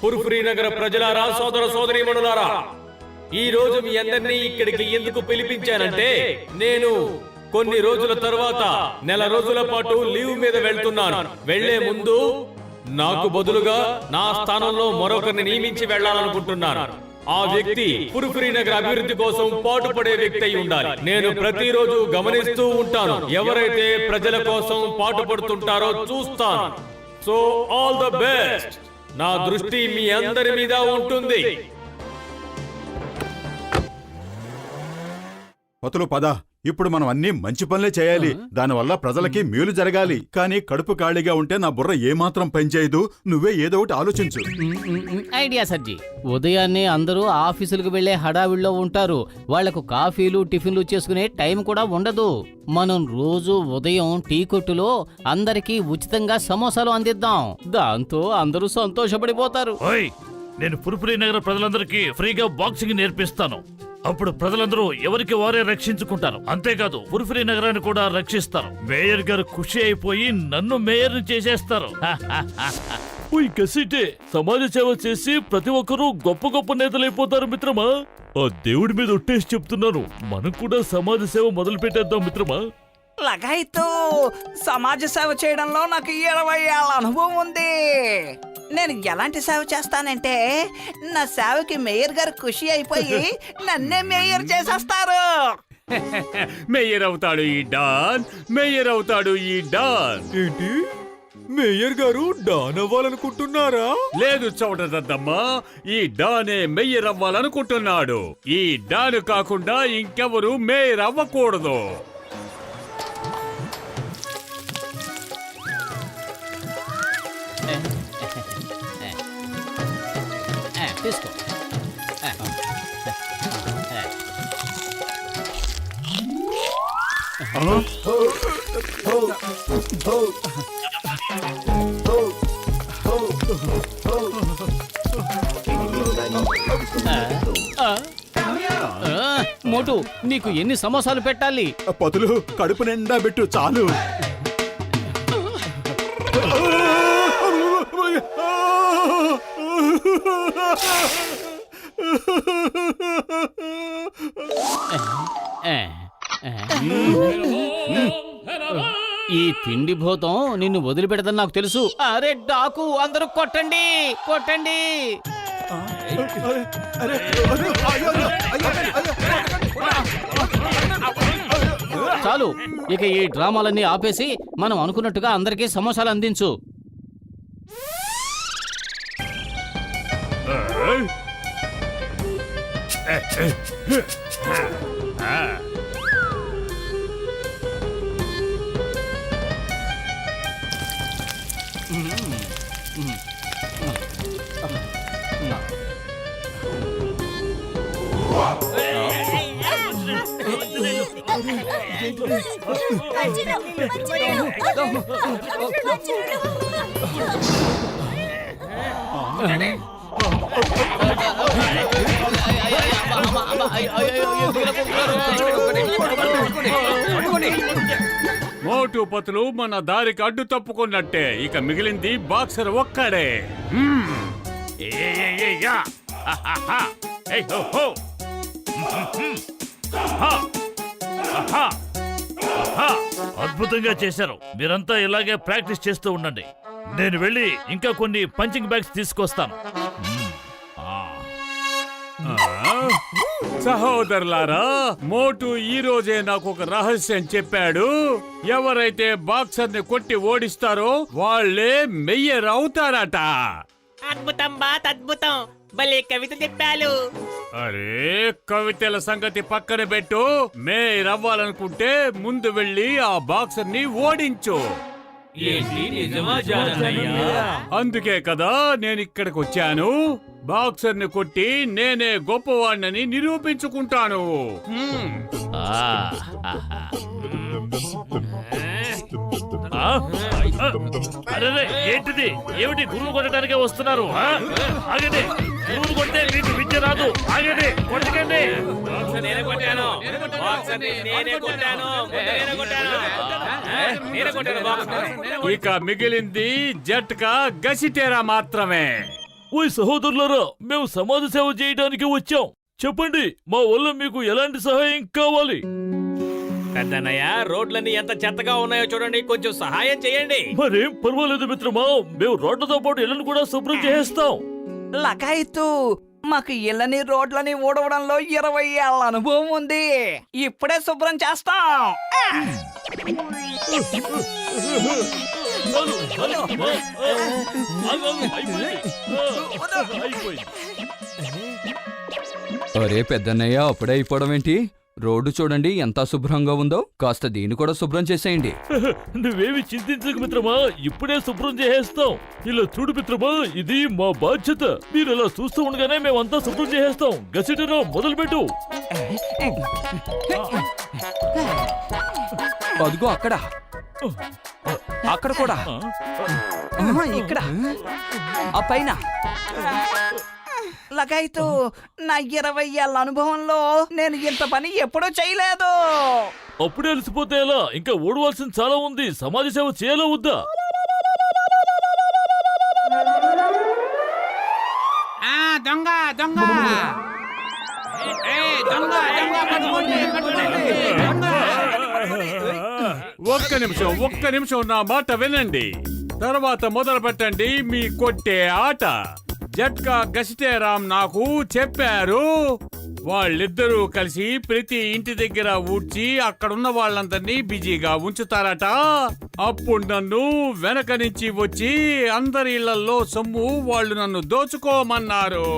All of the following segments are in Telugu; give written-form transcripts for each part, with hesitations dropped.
పుర్ఫురీ నగర ప్రజలారా, సోదర సోదరీమణులారా, ఈ రోజు మీ అందరినీ ఇక్కడికి ఎందుకు పిలిపించానంటే, నేను కొన్ని రోజుల తర్వాత నెల రోజుల పాటు లీవ్ మీద వెళ్తున్నాను. వెళ్లే ముందు నాకు బదులుగా నా స్థానంలో మరొకరిని నియమించి వెళ్లాలనుకుంటున్నాను. ఆ వ్యక్తి పుర్ఫురీ నగర అభివృద్ధి కోసం పాటుపడే వ్యక్తి అయి ఉండాలి. నేను ప్రతిరోజు గమనిస్తూ ఉంటాను, ఎవరైతే ప్రజల కోసం పాటుపడుతుంటారో చూస్తాను. So all the best. నా దృష్టి మీ అందరి మీద ఉంటుంది. పతులు పద, ఇప్పుడు మనం అన్ని మంచి పనులే చేయాలి. దానివల్ల ప్రజలకి మేలు జరగాలి. కానీ కడుపు ఖాళీగా ఉంటే నా బుర్ర ఏమాత్రం పనిచేయదు. నువ్వే ఏదో ఒకటి ఆలోచించు. ఐడియా సర్జీ. ఉదయాన్నే అందరూ ఆఫీసులకు వెళ్లే హడావిడిలో ఉంటారు. వాళ్లకు కాఫీలు టిఫిన్లు చేసుకునే టైం కూడా ఉండదు. మనం రోజు ఉదయం టీ కొట్టులో అందరికీ ఉచితంగా సమోసాలు అందిద్దాం. దాంతో అందరూ సంతోషపడిపోతారు. నేను పుర్ఫురీ నగర ప్రజలందరికీ ఫ్రీగా బాక్సింగ్ నేర్పిస్తాను. అప్పుడు ప్రజలందరూ ఎవరికి వారే రక్షించుకుంటారు. అంతేకాదు పుర్ఫురీ నగరాన్ని కూడా రక్షిస్తారు. మేయర్ గారు ఖుషి అయిపోయి నన్ను మేయర్ చేసేస్తారు. సమాజ సేవ చేసి ప్రతి ఒక్కరూ గొప్ప గొప్ప నేతలైపోతారు మిత్రమా. ఆ దేవుడి మీద ఒట్టేసి చెప్తున్నాను, మనం కూడా సమాజ సేవ మొదలు పెట్టేద్దాం మిత్రమా. లగాయితో సమాజ సేవ చేయడంలో నాకు 20 ఏళ్ల అనుభవం ఉంది. నేను ఎలాంటి సేవ చేస్తానంటే, నా సేవకి మేయర్ గారు ఖుషి అయిపోయి నన్నే మేయర్ చేసేస్తారు. మేయర్ అవుతాడు ఈ డాన్, మేయర్ అవుతాడు ఈ డాన్. ఏంటి, మేయర్ గారు డాన్ అవ్వాలనుకుంటున్నారా? లేదు చౌటదద్దమ్మా, ఈ డానే మేయర్ అవ్వాలనుకుంటున్నాడు. ఈ డాన్ కాకుండా ఇంకెవరు మేయర్ అవ్వకూడదు. తీసుకో. మోటు, నీకు ఎన్ని సమోసాలు పెట్టాలి? పతులు కడుపు నిండా పెట్టు చాలు. ఈ తిండి భూతం నిన్ను వదిలిపెడదని నాకు తెలుసు. అరే డాకు, అందరూ కొట్టండి కొట్టండి. చాలు, ఇక ఈ డ్రామాలన్నీ ఆపేసి మనం అనుకున్నట్టుగా అందరికీ సమోసాలు అందించు. మోటు పతులు మన దారికి అడ్డు తప్పుకున్నట్టే. ఇక మిగిలింది బాక్సర్ ఒక్కడే. అద్భుతంగా చేశారు. మీరంతా ఇలాగే ప్రాక్టీస్ చేస్తూ ఉండండి. నేను వెళ్ళి ఇంకా కొన్ని పంచింగ్ బ్యాగ్స్ తీసుకొస్తాను. సహోదరులారా, మోటు ఈ రోజే నాకు ఒక రహస్యం చెప్పాడు. ఎవరైతే బాక్సర్ ని కొట్టి ఓడిస్తారో వాళ్లే మేయర్ అవుతారట. అద్భుతం బాత్, అద్భుతం. భలే కవిత చెప్పాలు. అరే, కవితల సంగతి పక్కన పెట్టు. మేయర్ అవ్వాలనుకుంటే ముందు వెళ్ళి ఆ బాక్సర్ ని ఓడించు. అందుకే కదా నేను ఇక్కడికి వచ్చాను. బాక్సర్ ని కొట్టి నేనే గొప్పవాడిని నిరూపించుకుంటాను. ఏంటిది? ఏమిటి, గురువు కొట్టడానికే వస్తున్నారు? ఆగండి, గురువు కొడితే మీకు విద్య రాదు. ఆగండి, కొట్టకండి. ఇక మిగిలింది జట్కా గసితేరా మాత్రమే. ఓయ్ సహోదరులారా, మేము సమాజ సేవ చేయడానికి వచ్చాం. చెప్పండి, మా వల్ల మీకు ఎలాంటి సహాయం కావాలి? పెద్దన్నయ్య, రోడ్లన్నీ ఎంత చెత్తగా ఉన్నాయో చూడండి, కొంచెం సహాయం చేయండి. మరేం పర్వాలేదు మిత్రమా, మేము రోడ్లతో పాటు ఇళ్ళను కూడా శుభ్రం చేస్తాం. లకాయితు, మాకు ఇళ్ళని రోడ్లని ఊడవడంలో 20 ఏళ్ల అనుభవం ఉంది. ఇప్పుడే శుభ్రం చేస్తాం. అరే పెద్దన్నయ్య, అప్పుడే అయిపోవడం ఏంటి? రోడ్డు చూడండి ఎంత శుభ్రంగా ఉందో. కాస్త దీన్ని కూడా శుభ్రం చేసేయండి. నువ్వేమి చింతించకు మిత్రమా, ఇప్పుడే శుభ్రం చేసేస్తాం. ఇలా చూడు మిత్రమా, ఇది మా బాధ్యత. మీరు ఇలా చూస్తూ ఉండగానే మేమంతా శుభ్రం చేసేస్తాం. గసిటరా, మొదలుపెట్టు. అదిగో అక్కడ, అక్కడ కూడా, ఇక్కడ ఆ పైన. లకాయితు, నా 20 ఏళ్ల అనుభవంలో నేను ఇంత పని ఎప్పుడూ చేయలేదు. అప్పుడే అలసిపోతే ఎలా? ఇంకా ఓడవలసింది చాలా ఉంది. సమాజ సేవ చేయాలా వద్దా? దొంగ దొంగ దొంగ ఒక్క నిమిషం నా మాట వినండి. తర్వాత మొదలు పెట్టండి మీ కొట్టే ఆట. జట్కా గసిటేరామ్ నాకు చెప్పారు. వాళ్ళిద్దరూ కలిసి ప్రతి ఇంటి దగ్గర ఊడ్చి అక్కడున్న వాళ్ళందరినీ బిజీగా ఉంచుతారట. అప్పుడు నన్ను వెనక నుంచి వచ్చి అందరి ఇళ్లలో సొమ్ము వాళ్ళు నన్ను దోచుకోమన్నారు.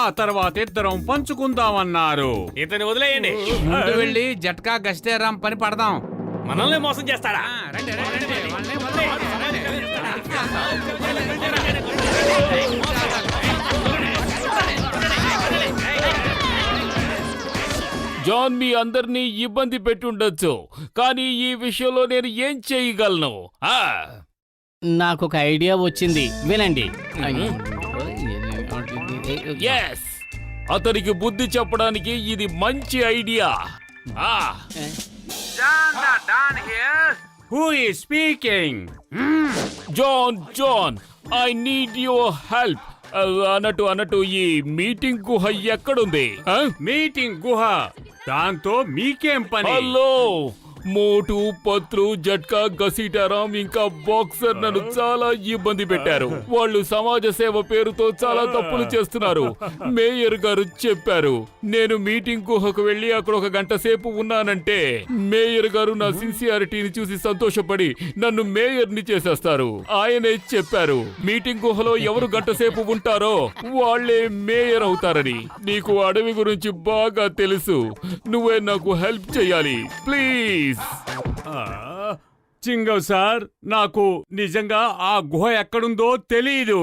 ఆ తర్వాత ఇద్దరం పంచుకుందామన్నారు. ఇతను వదిలేయండి. ముందు వెళ్ళి జట్కా గసిటేరామ్ పని పడదాం. మనల్ని మోసం చేస్తాడా? జాన్ మీ అందరినీ ఇబ్బంది పెట్టుండొచ్చు, కానీ ఈ విషయంలో నేను ఏం చేయగలను? నాకు ఒక ఐడియా వచ్చింది, వినండి. ఎస్, అతనికి బుద్ధి చెప్పడానికి ఇది మంచి idea. Who is speaking? John, I need your help. అన్నట్టు ఈ మీటింగ్ గుహ ఎక్కడుంది? మీటింగ్ గుహ, దాంతో మీకేం పని? హలో, మోటు, పత్రు, జట్కా, గసీటారాం ఇంకా బాక్సర్ నన్ను చాలా ఇబ్బంది పెట్టారు. వాళ్ళు సమాజ సేవ పేరుతో చాలా తప్పులు చేస్తున్నారు. మేయర్ గారు చెప్పారు, నేను మీటింగ్ గుహకు వెళ్లి అక్కడ 1 గంట సేపు ఉన్నానంటే మేయర్ గారు నా సిన్సియారిటీని చూసి సంతోషపడి నన్ను మేయర్ ని చేసేస్తారు. ఆయనే చెప్పారు, మీటింగ్ గుహలో ఎవరు 1 గంట సేపు ఉంటారో వాళ్లే మేయర్ అవుతారని. నీకు అడవి గురించి బాగా తెలుసు, నువ్వే నాకు హెల్ప్ చేయాలి ప్లీజ్. చింగవ్ సార్, నాకు నిజంగా ఆ గుహ ఎక్కడుందో తెలీదు.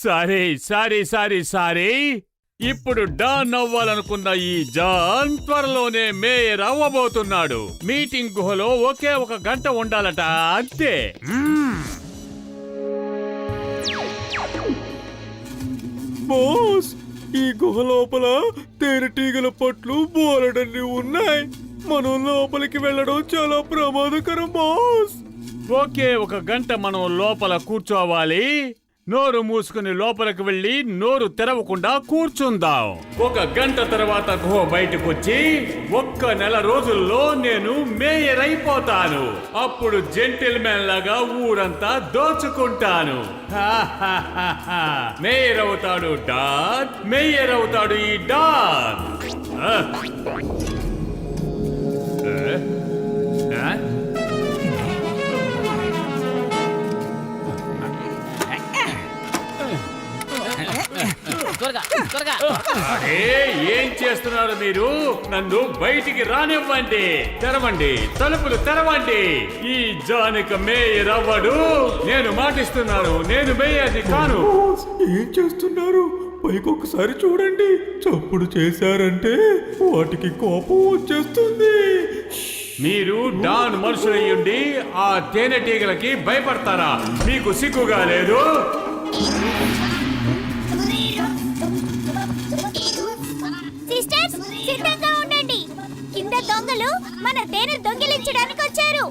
సారీ. ఇప్పుడు డాన్ అవ్వాలనుకున్న ఈ జాన్ త్వరలోనే మేయర్ అవ్వబోతున్నాడు. మీటింగ్ గుహలో ఒకే 1 గంట ఉండాలట, అంతే. బాస్, ఈ గుహ లోపల తేనెటీగల పట్లు బోలెడన్ని ఉన్నాయి. మనం లోపలికి వెళ్ళడం చాలా ప్రమాదకరం బాస్. ఒకే 1 గంట మనం లోపల కూర్చోవాలి. నోరు మూసుకుని లోపలికి వెళ్ళి నోరు తెరవకుండా కూర్చుందాం. 1 గంట తర్వాత గుహ బయటకు వచ్చి 1 నెల రోజుల్లో నేను మేయర్ అయిపోతాను. అప్పుడు జెంటిల్మెన్ లాగా ఊరంతా దోచుకుంటాను. మేయర్ అవుతాడు డాన్, మేయర్ అవుతాడు ఈ డాన్. ఏం చేస్తున్నారు మీరు? నన్ను బయటికి రానివ్వండి. తెరవండి, తలుపులు తెరవండి. ఈ జానిక మేయర్ అవ్వడు. నేను మాటిస్తున్నాను, నేను మేయర్ని కాను. ఏం చేస్తున్నారు? పైకొకసారి చూడండి. చప్పుడు చేశారంటే వాటికి కోపం వచ్చేస్తుంది. మీరు డాన్ మనుషులయ్యుండి ఆ తేనెటీగలకి భయపడతారా? మీకు సిగ్గుగా లేదు? సిస్టర్స్, సిద్ధంగా ఉండండి. కింద దొంగలు మన తేనె దొంగిలించడానికి వచ్చారు.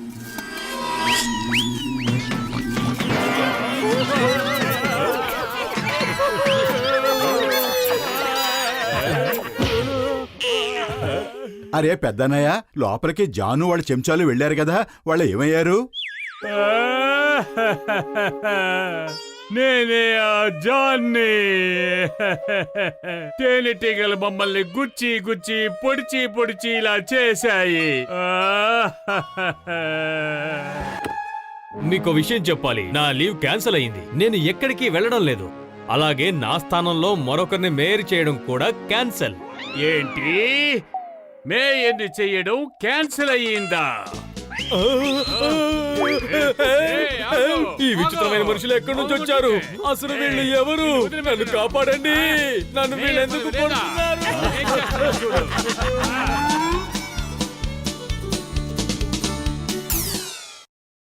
అరే పెద్దన్నయ్య, లోపలికి జాను వాళ్ళ చెంచాలు వెళ్ళారు కదా, వాళ్ళు ఏమయ్యారు? నేనే ఆ జాన్ని. తేనెటీగలు మమ్మల్ని గుచ్చి గుచ్చి పొడిచి పొడిచి ఇలా చేశాయి. మీకు విషయం చెప్పాలి, నా లీవ్ క్యాన్సిల్ అయింది. నేను ఎక్కడికి వెళ్ళడం లేదు. అలాగే నా స్థానంలో మరొకరిని మేయర్ చేయడం కూడా క్యాన్సిల్. ఏంటి, మేయర్ని చెయ్యడం క్యాన్సిల్ అయ్యిందా? ఈ విచిత్రమైన మనుషులు ఎక్కడి నుంచి వచ్చారు? అసలు వీళ్ళు ఎవరు? నన్ను కాపాడండి. నన్ను వీళ్ళు ఎందుకు కొడుతున్నారు?